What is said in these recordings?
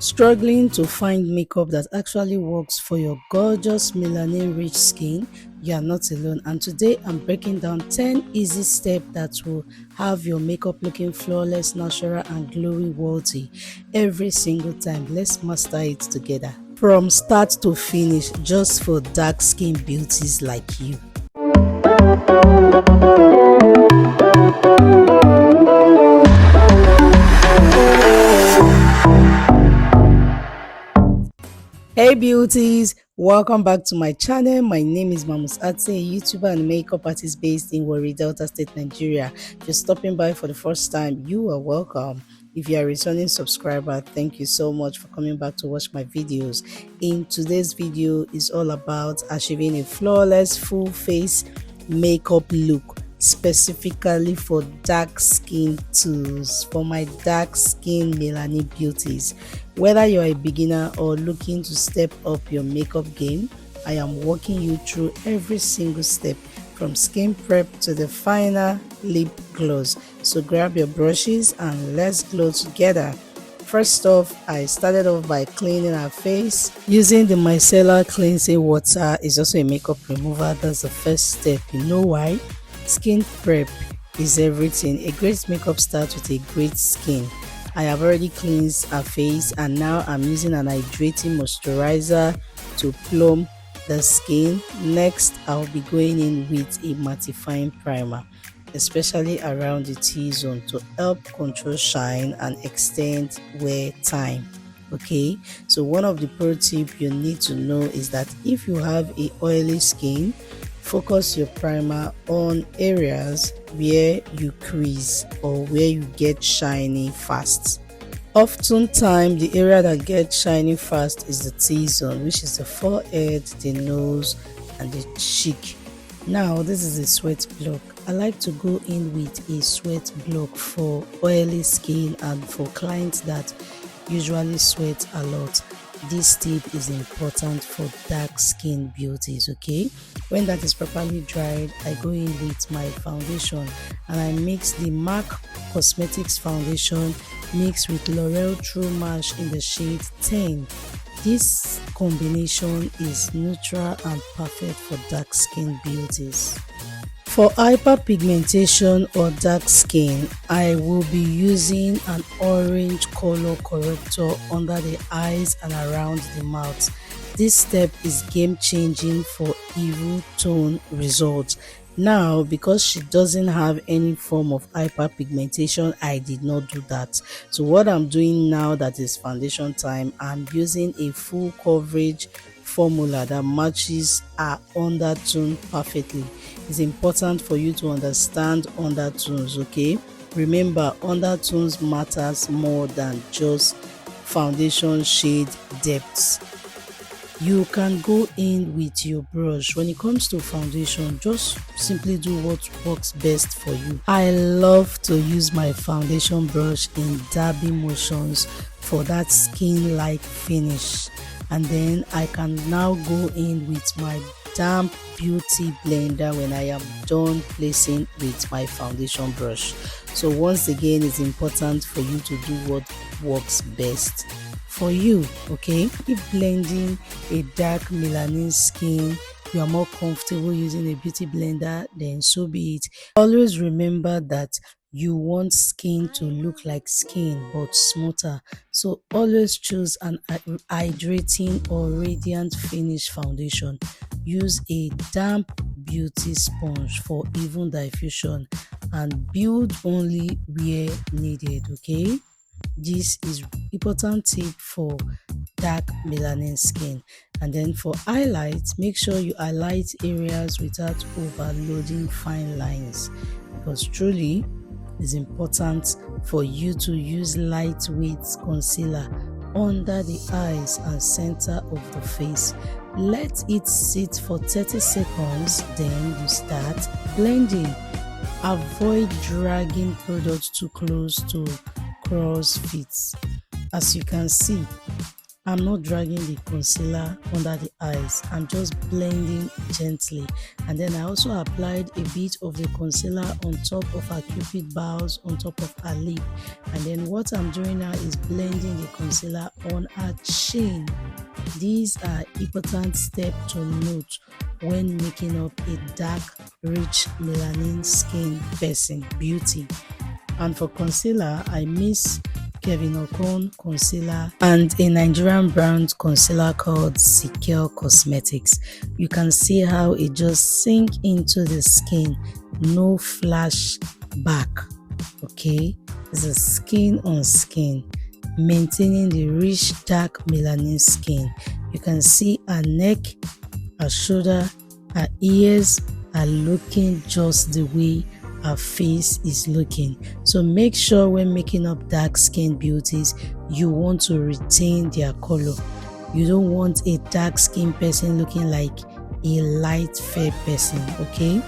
Struggling to find makeup that actually works for your gorgeous melanin rich skin? You are not alone, and today I'm breaking down 10 easy steps that will have your makeup looking flawless, natural and glowy worthy every single time. Let's master it together from start to finish, just for dark skin beauties like you. Hey beauties, welcome back to my channel. My name is Mamus Ate, a YouTuber and makeup artist based in Warri, Delta State, Nigeria. If you're stopping by for the first time, you are welcome. If you are a returning subscriber, thank you so much for coming back to watch my videos. In today's video is all about achieving a flawless full face makeup look, specifically for dark skin tools, for my dark skin melanin beauties. Whether you're a beginner or looking to step up your makeup game, I am walking you through every single step, from skin prep to the final lip gloss. So grab your brushes and let's glow together. First off, I started off by cleaning our face using the micellar cleansing water. Is also a makeup remover. That's the first step. You know why? Skin prep is everything. A great makeup starts with a great skin. I have already cleansed our face and now I'm using an hydrating moisturizer to plump the skin. Next, I'll be going in with a mattifying primer, especially around the T-zone, to help control shine and extend wear time. Okay, so one of the pro tips you need to know is that if you have a oily skin, focus your primer on areas where you crease or where you get shiny fast. Oftentimes, the area that gets shiny fast is the T-zone, which is the forehead, the nose, and the cheek. Now, this is a sweat block. I like to go in with a sweat block for oily skin and for clients that usually sweat a lot. This tip is important for dark skin beauties. Okay, when that is properly dried, I go in with my foundation and I mix the MAC Cosmetics foundation mixed with L'Oreal True Match in the shade 10. This combination is neutral and perfect for dark skin beauties. For hyperpigmentation or dark skin, I will be using an orange color corrector under the eyes and around the mouth. This step is game changing for evil tone results. Now, because she doesn't have any form of hyperpigmentation, I did not do that. So what I'm doing now that is foundation time, I'm using a full coverage formula that matches our undertone perfectly. It's important for you to understand undertones. Okay, remember, undertones matters more than just foundation shade depths. You can go in with your brush. When it comes to foundation, just simply do what works best for you. I love to use my foundation brush in dabbing motions for that skin-like finish, and then I can now go in with my damp beauty blender when I am done placing with my foundation brush. So once again, it's important for you to do what works best for you. Okay, if blending a dark melanin skin, you are more comfortable using a beauty blender, then so be it. Always remember that you want skin to look like skin but smoother, so always choose an hydrating or radiant finish foundation. Use a damp beauty sponge for even diffusion and build only where needed. Okay, this is important tip for dark melanin skin. And then for highlights, make sure you highlight areas without overloading fine lines, because truly it's important for you to use lightweight concealer under the eyes and center of the face. Let it sit for 30 seconds, then you start blending. Avoid dragging products too close to cross fits. As you can see, I'm not dragging the concealer under the eyes. I'm just blending gently. And then I also applied a bit of the concealer on top of her cupid bows, on top of her lip. And then what I'm doing now is blending the concealer on her chin. These are important steps to note when making up a dark, rich melanin skin person beauty. And for concealer, I miss Kevin Okon concealer and a Nigerian brand concealer called Secure Cosmetics. You can see how it just sink into the skin, no flash back. Okay, it's a skin on skin, maintaining the rich dark melanin skin. You can see her neck, her shoulder, her ears are looking just the way her face is looking. So make sure when making up dark skin beauties, you want to retain their color. You don't want a dark skin person looking like a light fair person. Okay,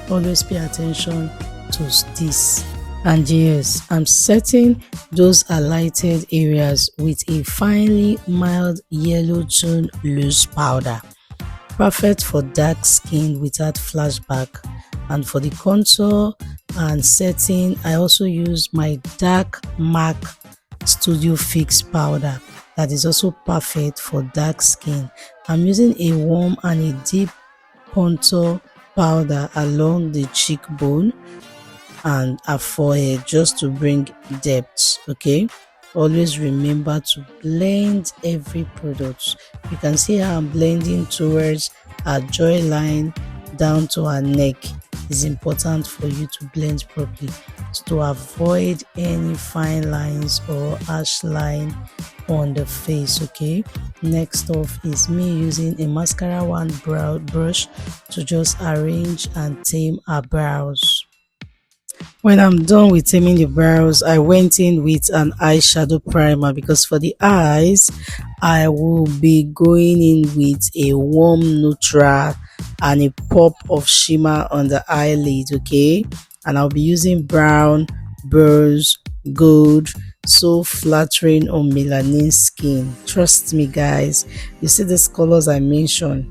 always pay attention to this. And yes, I'm setting those highlighted areas with a finely mild yellow tone loose powder, perfect for dark skin without flashback. And for the contour and setting, I also use my dark MAC Studio Fix powder that is also perfect for dark skin. I'm using a warm and a deep contour powder along the cheekbone and a forehead just to bring depth. Okay, always remember to blend every product. You can see how I'm blending towards our jawline down to our neck. It's important for you to blend properly to avoid any fine lines or harsh line on the face. Okay, next off is me using a mascara wand brow brush to just arrange and tame our brows. When I'm done with taming the brows, I went in with an eyeshadow primer because for the eyes, I will be going in with a warm neutral and a pop of shimmer on the eyelid. Okay, and I'll be using brown, bronze, gold, so flattering on melanin skin. Trust me guys, you see these colors I mentioned,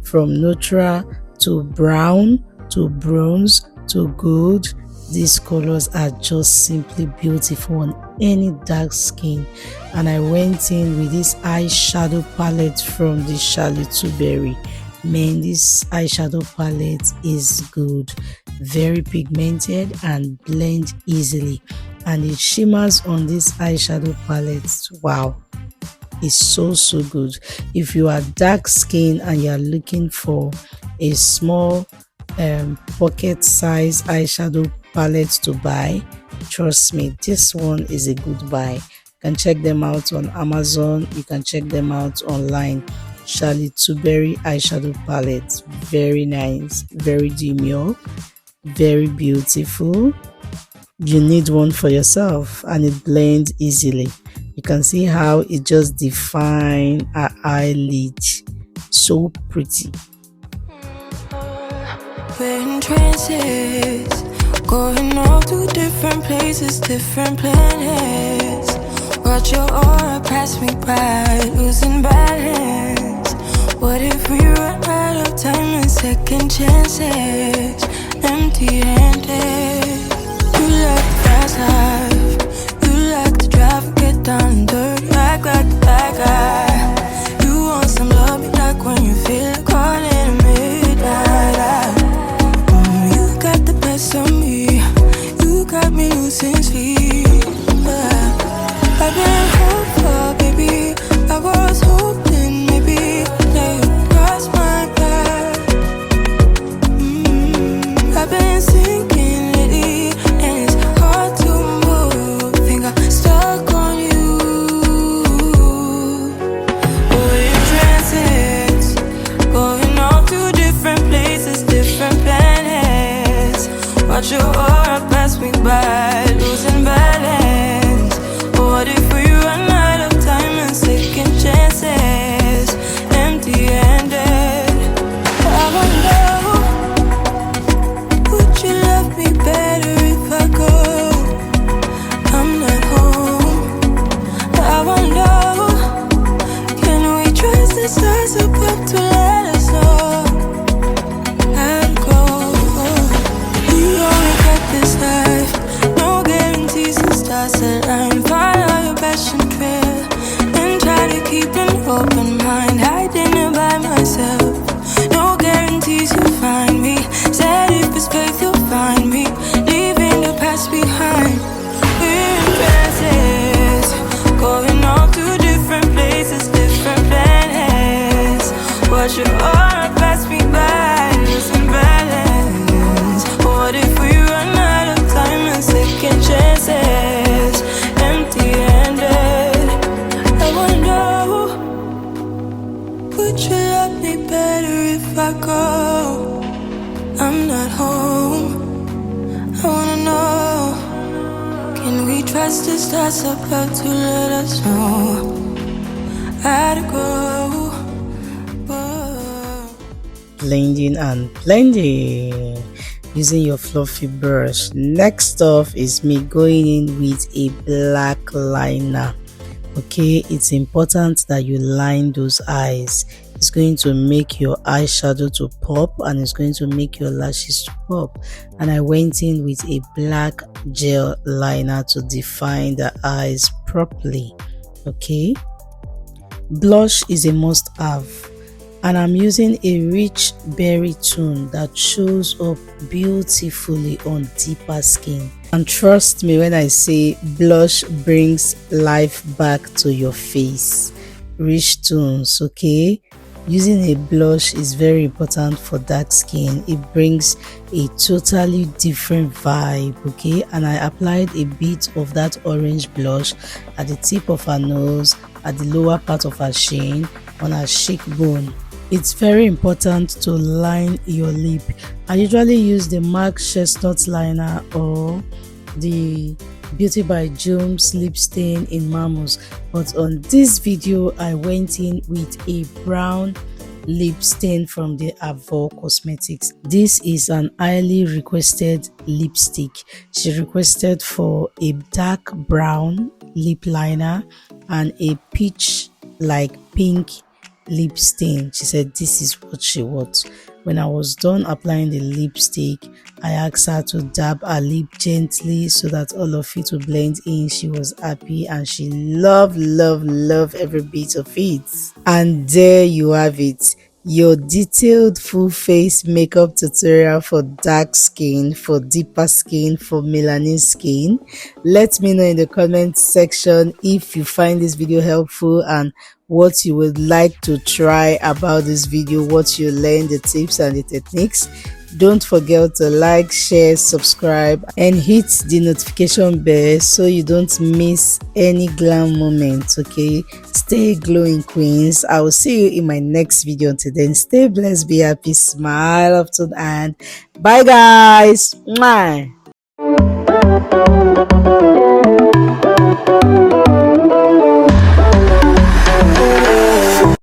from neutral to brown to bronze to gold. These colors are just simply beautiful on any dark skin. And I went in with this eyeshadow palette from the Charlotte Tilbury. Man, this eyeshadow palette is good, very pigmented and blend easily, and it shimmers on this eyeshadow palette. Wow, it's so good. If you are dark skin and you are looking for a small pocket size eyeshadow palette to buy, trust me, this one is a good buy. You can check them out on Amazon, you can check them out online. Charlotte Tilbury eyeshadow palette, very nice, very demure, very beautiful. You need one for yourself and it blends easily. You can see how it just defines our eyelid, so pretty. We're in trances, going off to different places, different planets. Watch your aura pass me by, losing balance. What if we run out of time and second chances? Empty-handed. You like the fast life, you like to drive and get down and dirty, act like the bad guy. You want some love, be like when you feel like calling at midnight. You got the best of me, you got me losing sleep. I've been hopeful, baby, I was hoping maybe that you'd cross my path. I've been sinking lately and it's hard to move. Think I'm stuck on you. We're in trances, going off to different places, different planets. Watch your aura pass me by, losing balance. What if we run out of time and second chances? Empty-handed. I wonder, would you love me better if I go? I'm not home. I wonder, open mind, hiding it by myself. No guarantees you'll find me. Said if it's faith, you'll find me. Leaving the past behind. We're in trances, going off to different places, different planets. Watch your aura pass me by, losing balance. What if we run out of time and second chances? Empty-handed. I wonder, would you love me better if I go? I'm not home. I wanna know, can we trust the stars above to let us know how to go? Whoa. Blending and blending using your fluffy brush. Next off is me going in with a black liner. Okay, it's important that you line those eyes. It's going to make your eyeshadow to pop, and it's going to make your lashes to pop. And I went in with a black gel liner to define the eyes properly. Okay, blush is a must have, and I'm using a rich berry tone that shows up beautifully on deeper skin. And trust me when I say blush brings life back to your face. Rich tones, okay? Using a blush is very important for dark skin. It brings a totally different vibe, okay? And I applied a bit of that orange blush at the tip of her nose, at the lower part of her chin, on her cheekbone. It's very important to line your lip. I usually use the MAC Chestnut liner or the Beauty by Jones lip stain in Ateymamus, but on this video I went in with a brown lip stain from the Avo Cosmetics. This is an highly requested lipstick. She requested for a dark brown lip liner and a peach like pink lip stain. She said this is what she wants. When I was done applying the lipstick, I asked her to dab her lip gently so that all of it will blend in. She was happy and she loved every bit of it. And there you have it, your detailed full face makeup tutorial for dark skin, for deeper skin, for melanin skin. Let me know in the comment section if you find this video helpful and what you would like to try about this video, what you learned, the tips and the techniques. Don't forget to like, share, subscribe and hit the notification bell so you don't miss any glam moments. Okay, stay glowing, queens. I will see you in my next video. Until then, stay blessed, be happy, smile often, and bye guys. Mwah.